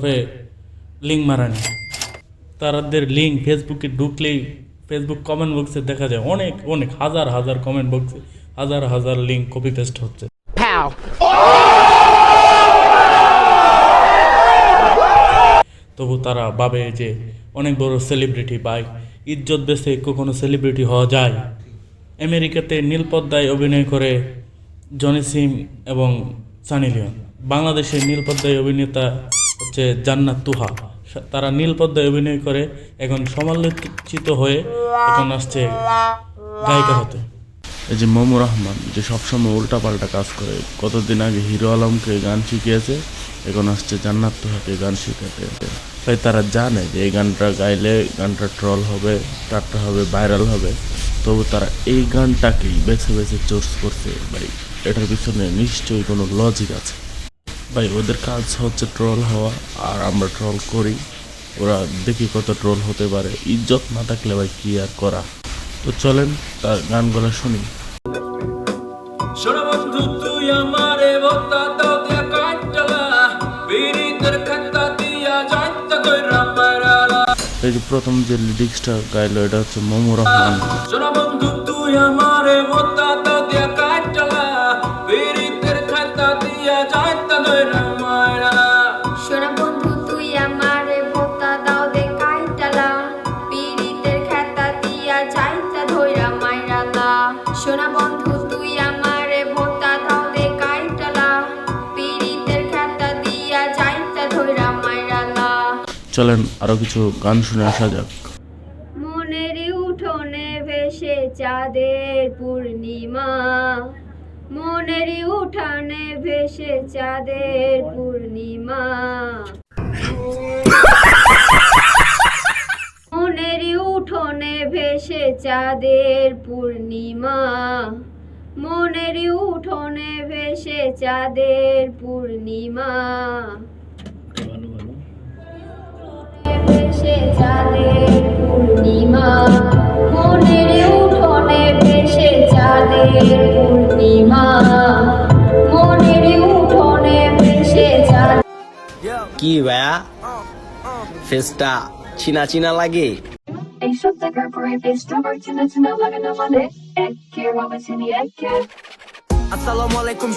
ওরফে লিঙ্ক মারানি, তাদের লিঙ্ক ফেসবুকে ঢুকলেই ফেসবুক কমেন্ট বক্সে দেখা যায় অনেক অনেক হাজার হাজার কমেন্ট বক্সে হাজার হাজার লিঙ্ক কপি পেস্ট হচ্ছে। তবু তারা ভাবে যে অনেক বড় সেলিব্রিটি বা ইজ্জত বেচে কখনো সেলিব্রিটি হওয়া যায়। আমেরিকাতে নীলপদ্মায় অভিনয় করে জনি সিং এবং সানি লিওন। বাংলাদেশে নীলপদ্মায় অভিনেতা হচ্ছে জান্নাত তুহা। তারা নীলপদ্মায় অভিনয় করে এখন সমালোচিত হয়ে এখন আসছে গায়িকা হতে। এই যে মমু রহমান, যে সবসময় উল্টাপাল্টা কাজ করে, কতদিন আগে হিরো আলমকে গান শিখিয়েছে, এখন আসছে জান্নাত তুহাকে গান শিখাতে। তাই তারা জানে যে এই গানটা গাইলে গানটা ট্রল হবে, টাট্টা হবে, ভাইরাল হবে, তবু তারা এই গানটাকেই বেছে বেছে চুজ করছে। ভাই এটার পিছনে নিশ্চয়ই কোনো লজিক আছে। ভাই ওদের কাজ হচ্ছে ট্রল হওয়া, আর আমরা ট্রল করি, ওরা দেখি কত ট্রল হতে পারে। ইজ্জত না থাকলে ভাই কি আর করা। তো চলেন তার গানগুলো শুনি। এই যে প্রথম যে লিরিক্সটা গাইলো এটা হচ্ছে মমু রহমান। সোনা বন্ধু তুই আমারে ভোতা দাও দে কাইটালা, পীড়িতের খাতা দিয়া যাইতা ধইরা মাইরালা। চলেন আরো কিছু গান শুনে আসা যাক। মনের উঠোনে ভেসে চাঁদের পূর্ণিমা, মনের উঠানে ভেসে চাঁদের পূর্ণিমা, মনের উঠোনে ভেসে চাঁদের পূর্ণিমা, মনের উঠোনে ভেসে চাঁদের পূর্ণিমা, ভেসে চাঁদের পূর্ণিমা, মনের উঠোনে ভেসে চাঁদের পূর্ণিমা, মনের উঠোনে ভেসে চাঁদ। কি ভাইয়া ফেসটা চিনা চিনা লাগে? এইসব দেখার পরে ফেসটা আমার চিনা চিনা লাগে না, মানে এক কে বাবা চিনি এক কে। আসসালামু আলাইকুম।